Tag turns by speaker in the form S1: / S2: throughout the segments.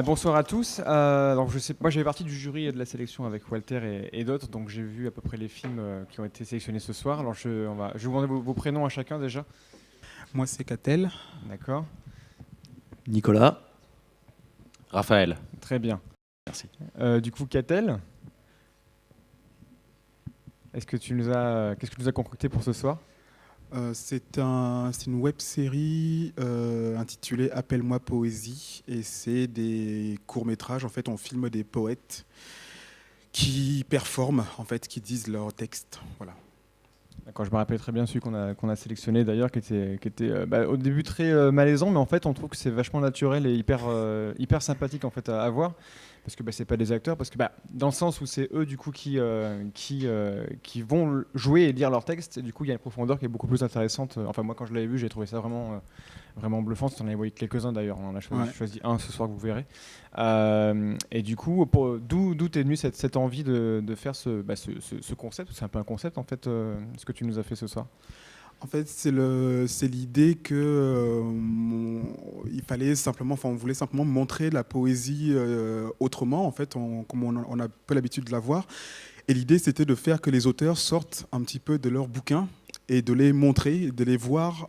S1: Bonsoir à tous. Donc moi, j'avais partie du jury de la sélection avec Walter et d'autres, donc j'ai vu à peu près les films qui ont été sélectionnés ce soir. Alors je vais vous demander vos prénoms à chacun déjà.
S2: Moi, c'est Catel.
S1: D'accord.
S3: Nicolas. Raphaël.
S1: Très bien.
S3: Merci.
S1: Du coup, Catel, qu'est-ce que tu nous as concocté pour ce soir?
S2: C'est une web-série intitulée Appelle-moi Poésie. Et c'est des courts-métrages. En fait, on filme des poètes qui performent, en fait, qui disent leurs textes. Voilà.
S1: D'accord, je me rappelle très bien celui qu'on a sélectionné d'ailleurs, qui était au début très malaisant, mais en fait on trouve que c'est vachement naturel et hyper sympathique en fait à voir, parce que c'est pas des acteurs, parce que dans le sens où c'est eux du coup qui vont jouer et lire leur texte, et du coup il y a une profondeur qui est beaucoup plus intéressante. Enfin moi quand je l'avais vu j'ai trouvé ça vraiment bluffant. On en avait voyé quelques-uns d'ailleurs, on en a choisi un ce soir que vous verrez. Et du coup, d'où est venue cette envie de faire ce concept? C'est un peu un concept en fait, ce que tu nous as fait ce soir.
S2: En fait, c'est l'idée que il fallait simplement, on voulait simplement montrer la poésie autrement, en fait, comme on a peu l'habitude de la voir. Et l'idée, c'était de faire que les auteurs sortent un petit peu de leurs bouquins et de les montrer, de les voir,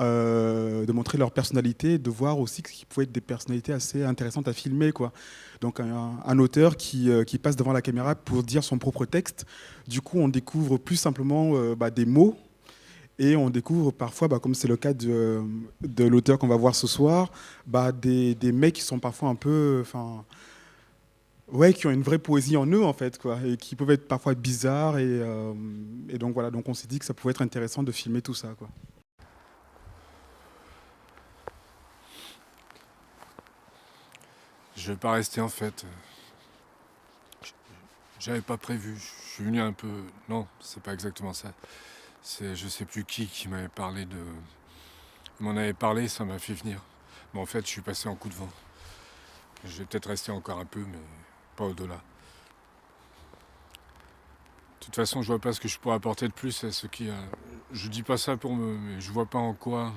S2: de montrer leur personnalité, de voir aussi qu'ils pouvaient être des personnalités assez intéressantes à filmer, quoi. Donc un auteur qui passe devant la caméra pour dire son propre texte. Du coup, on découvre plus simplement des mots. Et on découvre parfois, comme c'est le cas de l'auteur qu'on va voir ce soir, des mecs qui sont parfois un peu, ouais, qui ont une vraie poésie en eux en fait, quoi, et qui peuvent être parfois bizarres. Et donc voilà, donc on s'est dit que ça pouvait être intéressant de filmer tout ça, quoi.
S4: Je vais pas rester en fait. J'avais pas prévu. Je suis venu un peu. Non, c'est pas exactement ça. C'est je sais plus qui m'avait parlé de. Il m'en avait parlé, ça m'a fait venir. Mais en fait, je suis passé en coup de vent. Je vais peut-être rester encore un peu, mais pas au-delà. De toute façon, je vois pas ce que je pourrais apporter de plus à ce qui a. Je dis pas ça pour me. Mais je vois pas en quoi.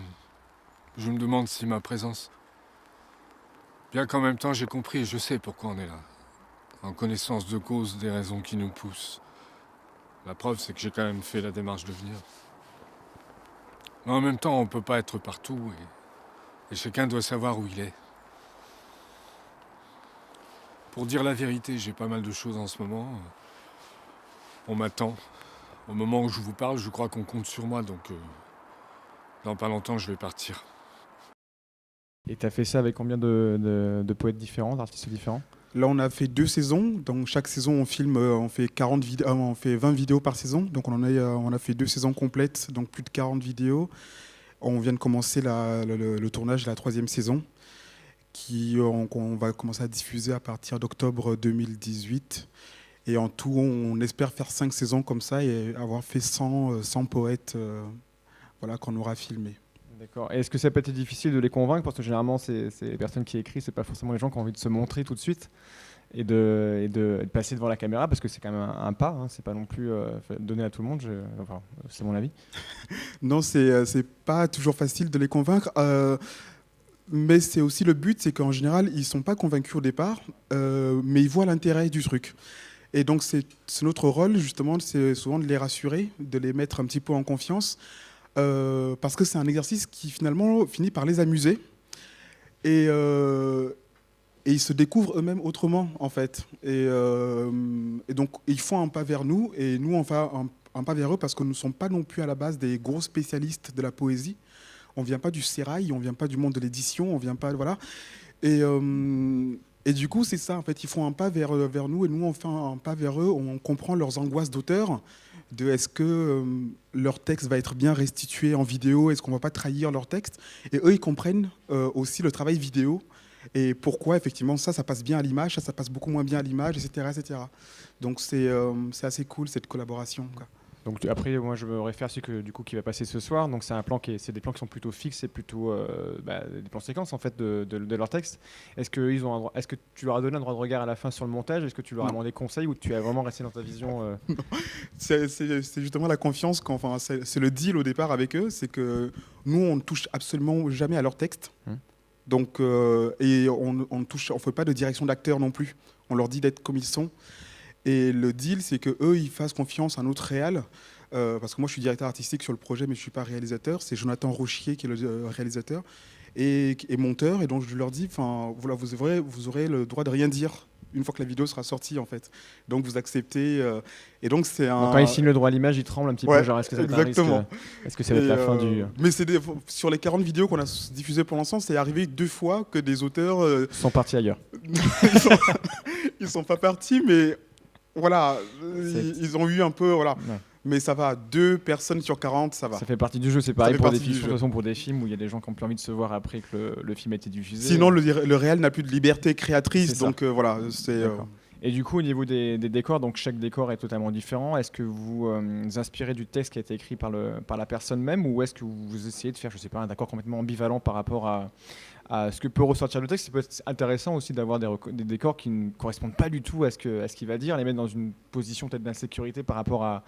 S4: Je me demande si ma présence. Bien qu'en même temps, j'ai compris et je sais pourquoi on est là. En connaissance de cause des raisons qui nous poussent. La preuve, c'est que j'ai quand même fait la démarche de venir. Mais en même temps, on peut pas être partout et chacun doit savoir où il est. Pour dire la vérité, j'ai pas mal de choses en ce moment. On m'attend. Au moment où je vous parle, je crois qu'on compte sur moi, donc dans pas longtemps, je vais partir.
S1: Et tu as fait ça avec combien de poètes différents, d'artistes différents?
S2: Là, on a fait 2 saisons. Donc chaque saison, on filme, on fait 20 vidéos par saison. Donc on a fait 2 saisons complètes, donc plus de 40 vidéos. On vient de commencer le tournage de la 3e saison, qu'on va commencer à diffuser à partir d'octobre 2018. Et en tout, on espère faire 5 saisons comme ça et avoir fait 100 poètes voilà, qu'on aura filmés.
S1: D'accord. Et est-ce que ça peut être difficile de les convaincre? Parce que généralement, c'est les personnes qui écrivent, c'est pas forcément les gens qui ont envie de se montrer tout de suite et de passer devant la caméra, parce que c'est quand même un pas, hein, c'est pas non plus donné à tout le monde, enfin, c'est mon avis.
S2: Non, c'est pas toujours facile de les convaincre. Mais c'est aussi le but, c'est qu'en général, ils sont pas convaincus au départ, mais ils voient l'intérêt du truc. Et donc, c'est notre rôle, justement, c'est souvent de les rassurer, de les mettre un petit peu en confiance, parce que c'est un exercice qui, finalement, finit par les amuser. Et, et ils se découvrent eux-mêmes autrement, en fait. Et donc, ils font un pas vers nous, et nous, on fait un pas vers eux, parce que nous ne sommes pas non plus à la base des gros spécialistes de la poésie. On ne vient pas du sérail, on ne vient pas du monde de l'édition, on vient pas... Voilà. Et du coup, c'est ça, en fait, ils font un pas vers nous et nous, on fait un pas vers eux, on comprend leurs angoisses d'auteur, de est-ce que leur texte va être bien restitué en vidéo, est-ce qu'on ne va pas trahir leur texte. Et eux, ils comprennent aussi le travail vidéo et pourquoi, effectivement, ça passe bien à l'image, ça passe beaucoup moins bien à l'image, etc., etc. Donc, c'est assez cool, cette collaboration, quoi.
S1: Donc après, moi, je me réfère à celui qui va passer ce soir. Donc c'est des plans qui sont plutôt fixes et plutôt des plans séquences en fait de leur texte. Est-ce que tu leur as donné un droit de regard à la fin sur le montage? Est-ce que tu leur as demandé conseil ou tu as vraiment resté dans ta vision?
S2: C'est justement la confiance, c'est le deal au départ avec eux, c'est que nous, on ne touche absolument jamais à leur texte. Donc, et on fait pas de direction d'acteurs non plus. On leur dit d'être comme ils sont. Et le deal, c'est que eux, ils fassent confiance à notre réal. Parce que moi, je suis directeur artistique sur le projet, mais je suis pas réalisateur. C'est Jonathan Rochier qui est le réalisateur et monteur. Et donc, je leur dis, voilà, vous aurez le droit de rien dire une fois que la vidéo sera sortie, en fait. Donc, vous acceptez. Et donc, c'est un.
S1: Donc, quand il signe le droit à l'image, il tremble un petit peu. Genre, est-ce que ça va être un risque,
S2: exactement.
S1: est-ce que ça va être la fin du.
S2: Mais sur les 40 vidéos qu'on a diffusées pour l'instant, c'est arrivé 2 fois que des auteurs.
S1: Sont partis ailleurs.
S2: Ils sont pas partis, mais voilà, ils ont eu un peu. Voilà.
S1: Ouais.
S2: Mais ça va, 2 personnes sur 40, ça va.
S1: Ça fait partie du jeu, c'est pareil
S2: fait
S1: pour des
S2: partie du
S1: fictions, de
S2: jeu.
S1: toute façon, pour des films où il y a des gens qui ont plus envie de se voir après que le film a été diffusé.
S2: Sinon, le réel n'a plus de liberté créatrice,
S1: C'est ça.
S2: donc voilà, c'est.
S1: D'accord. Et du coup, au niveau des décors, donc chaque décor est totalement différent. Est-ce que vous vous inspirez du texte qui a été écrit par la personne même, ou est-ce que vous essayez de faire, je sais pas, un décor complètement ambivalent par rapport à ce que peut ressortir le texte? Ça peut être intéressant aussi d'avoir des décors qui ne correspondent pas du tout à ce qu'il va dire, les mettre dans une position peut-être d'insécurité par rapport à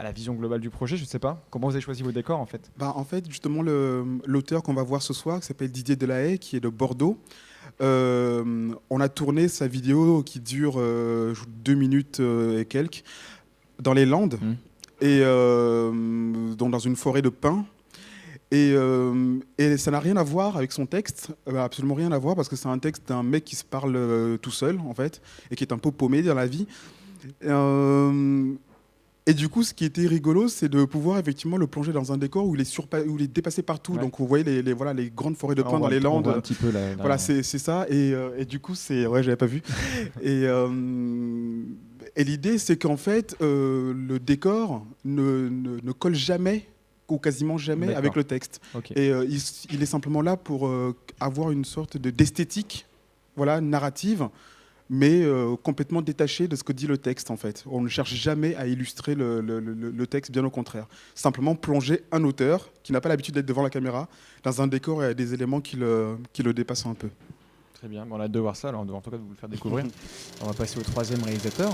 S1: la vision globale du projet, je sais pas. Comment vous avez choisi vos décors en fait?
S2: En fait, justement, l'auteur qu'on va voir ce soir, qui s'appelle Didier Delahaye, qui est de Bordeaux, on a tourné sa vidéo qui dure 2 minutes et quelques dans les Landes, et donc dans une forêt de pins. Et ça n'a rien à voir avec son texte, absolument rien à voir, parce que c'est un texte d'un mec qui se parle tout seul, en fait, et qui est un peu paumé dans la vie. Et du coup, ce qui était rigolo, c'est de pouvoir effectivement le plonger dans un décor où il est dépassé partout.
S1: Ouais.
S2: Donc, vous voyez les grandes forêts de pins dans les
S1: On
S2: Landes.
S1: voit un petit peu
S2: Voilà, c'est ça. Et du coup, ouais, j'avais pas vu. et l'idée, c'est qu'en fait, le décor ne colle jamais ou quasiment jamais
S1: D'accord.
S2: avec le texte.
S1: Okay.
S2: Et il est simplement là pour avoir une sorte d'esthétique, voilà, narrative, mais complètement détaché de ce que dit le texte, en fait. On ne cherche jamais à illustrer le texte, bien au contraire. Simplement plonger un auteur qui n'a pas l'habitude d'être devant la caméra dans un décor et des éléments qui le dépassent un peu.
S1: Très bien, on a hâte de voir ça, alors on doit en tout cas vous le faire découvrir. On va passer au 3e réalisateur.